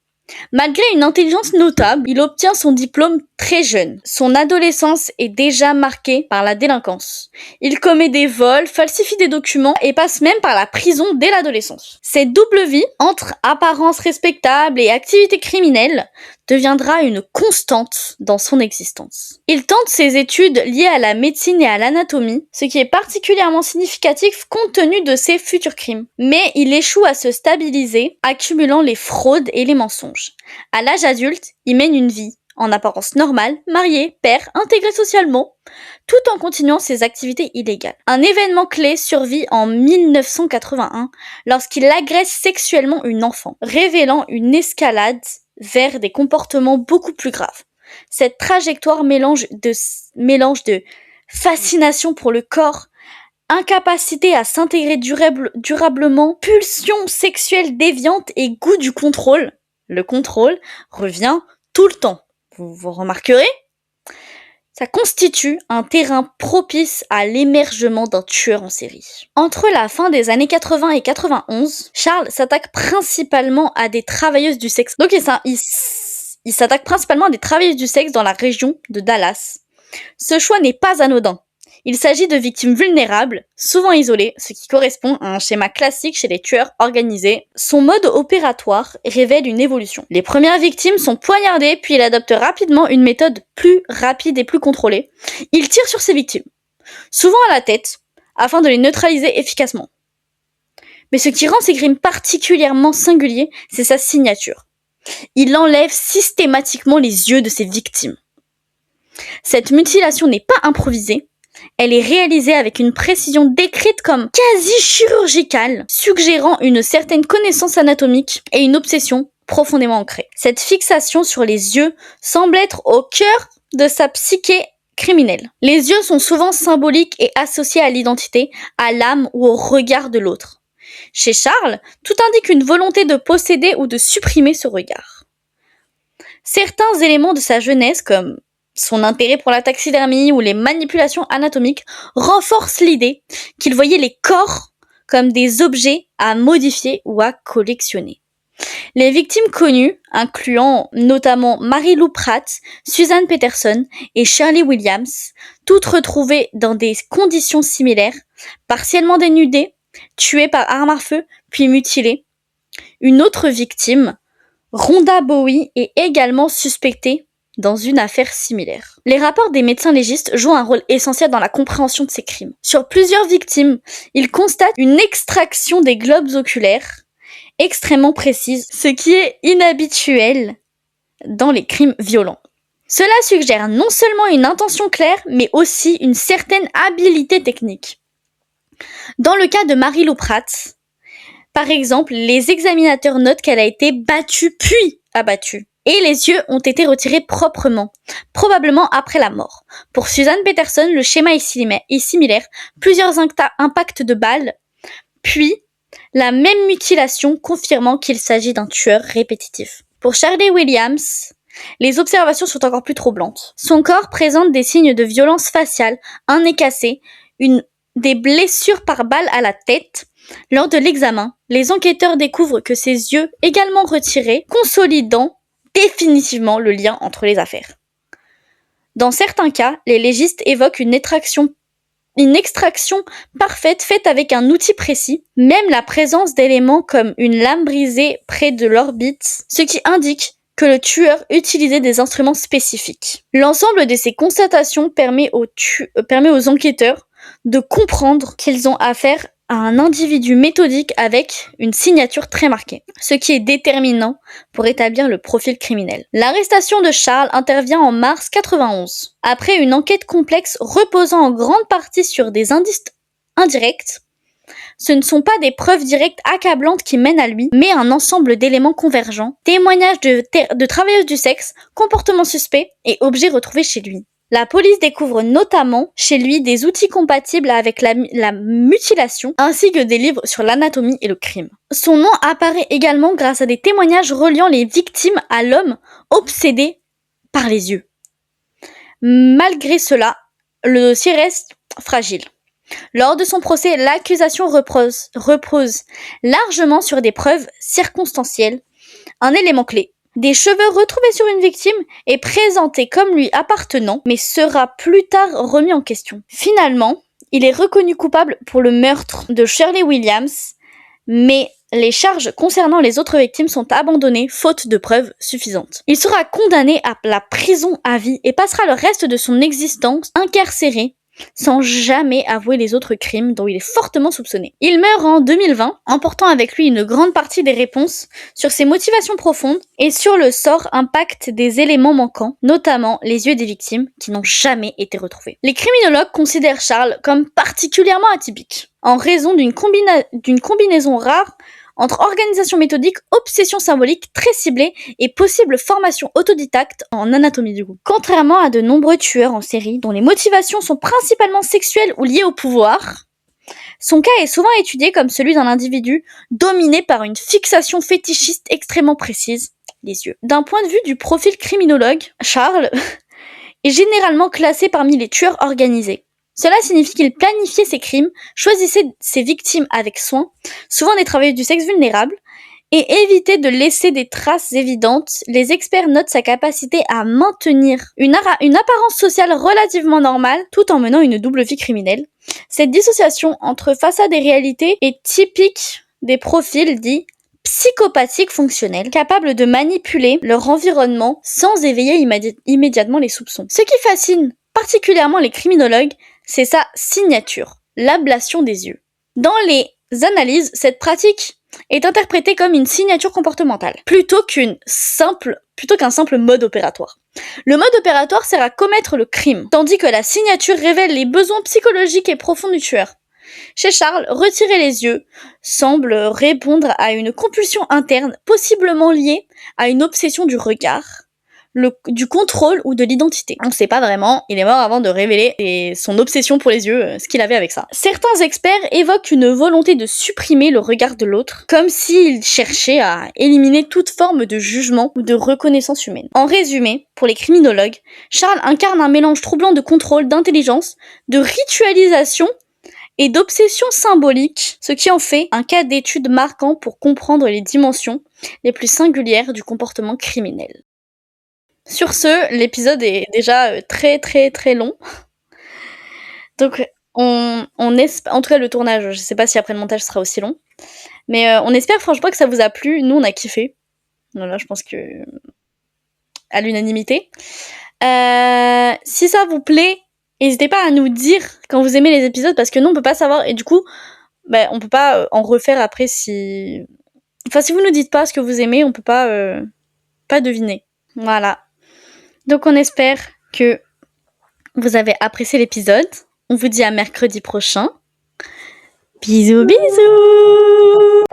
Malgré une intelligence notable, il obtient son diplôme très jeune. Son adolescence est déjà marquée par la délinquance. Il commet des vols, falsifie des documents et passe même par la prison dès l'adolescence. Cette double vie, entre apparence respectable et activité criminelle, deviendra une constante dans son existence. Il tente ses études liées à la médecine et à l'anatomie, ce qui est particulièrement significatif compte tenu de ses futurs crimes. Mais il échoue à se stabiliser, accumulant les fraudes et les mensonges. À l'âge adulte, il mène une vie, en apparence normale, marié, père, intégré socialement, tout en continuant ses activités illégales. Un événement clé survit en 1981 lorsqu'il agresse sexuellement une enfant, révélant une escalade vers des comportements beaucoup plus graves. Cette trajectoire mélange de fascination pour le corps, incapacité à s'intégrer durablement, pulsion sexuelle déviante et goût du contrôle. Le contrôle revient tout le temps. Vous remarquerez ? Ça constitue un terrain propice à l'émergement d'un tueur en série. Entre la fin des années 80 et 91, Charles s'attaque principalement à des travailleuses du sexe. Donc il s'attaque principalement à des travailleuses du sexe dans la région de Dallas. Ce choix n'est pas anodin. Il s'agit de victimes vulnérables, souvent isolées, ce qui correspond à un schéma classique chez les tueurs organisés. Son mode opératoire révèle une évolution. Les premières victimes sont poignardées, puis il adopte rapidement une méthode plus rapide et plus contrôlée. Il tire sur ses victimes, souvent à la tête, afin de les neutraliser efficacement. Mais ce qui rend ces crimes particulièrement singuliers, c'est sa signature. Il enlève systématiquement les yeux de ses victimes. Cette mutilation n'est pas improvisée, elle est réalisée avec une précision décrite comme quasi chirurgicale, suggérant une certaine connaissance anatomique et une obsession profondément ancrée. Cette fixation sur les yeux semble être au cœur de sa psyché criminelle. Les yeux sont souvent symboliques et associés à l'identité, à l'âme ou au regard de l'autre. Chez Charles, tout indique une volonté de posséder ou de supprimer ce regard. Certains éléments de sa jeunesse, comme son intérêt pour la taxidermie ou les manipulations anatomiques, renforcent l'idée qu'il voyait les corps comme des objets à modifier ou à collectionner. Les victimes connues, incluant notamment Mary Lou Pratt, Susan Peterson et Shirley Williams, toutes retrouvées dans des conditions similaires, partiellement dénudées, tuées par arme à feu, puis mutilées. Une autre victime, Rhonda Bowie, est également suspectée dans une affaire similaire. Les rapports des médecins légistes jouent un rôle essentiel dans la compréhension de ces crimes. Sur plusieurs victimes, ils constatent une extraction des globes oculaires extrêmement précise, ce qui est inhabituel dans les crimes violents. Cela suggère non seulement une intention claire, mais aussi une certaine habileté technique. Dans le cas de Mary Lou Pratt, par exemple, les examinateurs notent qu'elle a été battue puis abattue. Et les yeux ont été retirés proprement, probablement après la mort. Pour Susan Peterson, le schéma est similaire, plusieurs impacts de balles, puis la même mutilation confirmant qu'il s'agit d'un tueur répétitif. Pour Shirley Williams, les observations sont encore plus troublantes. Son corps présente des signes de violence faciale, un nez cassé, des blessures par balle à la tête. Lors de l'examen, les enquêteurs découvrent que ses yeux, également retirés, consolidant définitivement le lien entre les affaires. Dans certains cas, les légistes évoquent une extraction parfaite faite avec un outil précis, même la présence d'éléments comme une lame brisée près de l'orbite, ce qui indique que le tueur utilisait des instruments spécifiques. L'ensemble de ces constatations permet aux enquêteurs de comprendre qu'ils ont affaire à un individu méthodique avec une signature très marquée, ce qui est déterminant pour établir le profil criminel. L'arrestation de Charles intervient en mars 91. Après une enquête complexe reposant en grande partie sur des indices indirects, Ce ne sont pas des preuves directes accablantes qui mènent à lui, mais un ensemble d'éléments convergents, témoignages de travailleuses du sexe, comportements suspects et objets retrouvés chez lui. La police découvre notamment chez lui des outils compatibles avec la mutilation, ainsi que des livres sur l'anatomie et le crime. Son nom apparaît également grâce à des témoignages reliant les victimes à l'homme obsédé par les yeux. Malgré cela, le dossier reste fragile. Lors de son procès, l'accusation repose largement sur des preuves circonstancielles. Un élément clé: des cheveux retrouvés sur une victime est présenté comme lui appartenant, mais sera plus tard remis en question. Finalement, il est reconnu coupable pour le meurtre de Shirley Williams, mais les charges concernant les autres victimes sont abandonnées faute de preuves suffisantes. Il sera condamné à la prison à vie et passera le reste de son existence incarcéré, sans jamais avouer les autres crimes dont il est fortement soupçonné. Il meurt en 2020, emportant avec lui une grande partie des réponses sur ses motivations profondes et sur le sort impact des éléments manquants, notamment les yeux des victimes qui n'ont jamais été retrouvés. Les criminologues considèrent Charles comme particulièrement atypique, en raison d'une combinaison rare entre organisation méthodique, obsession symbolique très ciblée et possible formation autodidacte en anatomie du goût. Contrairement à de nombreux tueurs en série dont les motivations sont principalement sexuelles ou liées au pouvoir, son cas est souvent étudié comme celui d'un individu dominé par une fixation fétichiste extrêmement précise, les yeux. D'un point de vue du profil criminologue, Charles est généralement classé parmi les tueurs organisés. Cela signifie qu'il planifiait ses crimes, choisissait ses victimes avec soin, souvent des travailleurs du sexe vulnérables, et évitait de laisser des traces évidentes. Les experts notent sa capacité à maintenir une apparence sociale relativement normale, tout en menant une double vie criminelle. Cette dissociation entre façade et réalité est typique des profils dits psychopathiques fonctionnels, capables de manipuler leur environnement sans éveiller immédiatement les soupçons. Ce qui fascine particulièrement les criminologues, c'est sa signature, l'ablation des yeux. Dans les analyses, cette pratique est interprétée comme une signature comportementale, plutôt qu'un simple mode opératoire. Le mode opératoire sert à commettre le crime, tandis que la signature révèle les besoins psychologiques et profonds du tueur. Chez Charles, retirer les yeux semble répondre à une compulsion interne, possiblement liée à une obsession du regard, du contrôle ou de l'identité. On ne sait pas vraiment, il est mort avant de révéler son obsession pour les yeux, ce qu'il avait avec ça. Certains experts évoquent une volonté de supprimer le regard de l'autre, comme s'il cherchait à éliminer toute forme de jugement ou de reconnaissance humaine. En résumé, pour les criminologues, Charles incarne un mélange troublant de contrôle, d'intelligence, de ritualisation et d'obsession symbolique, ce qui en fait un cas d'étude marquant pour comprendre les dimensions les plus singulières du comportement criminel. Sur ce, l'épisode est déjà très très très long. Donc on espère, en tout cas le tournage, je sais pas si après le montage sera aussi long, mais on espère franchement que ça vous a plu. Nous on a kiffé. Voilà, je pense que à l'unanimité. Si ça vous plaît, n'hésitez pas à nous dire quand vous aimez les épisodes, parce que nous on peut pas savoir, et du coup on peut pas en refaire après si vous nous dites pas ce que vous aimez, on peut pas deviner. Voilà. Donc on espère que vous avez apprécié l'épisode. On vous dit à mercredi prochain. Bisous bisous.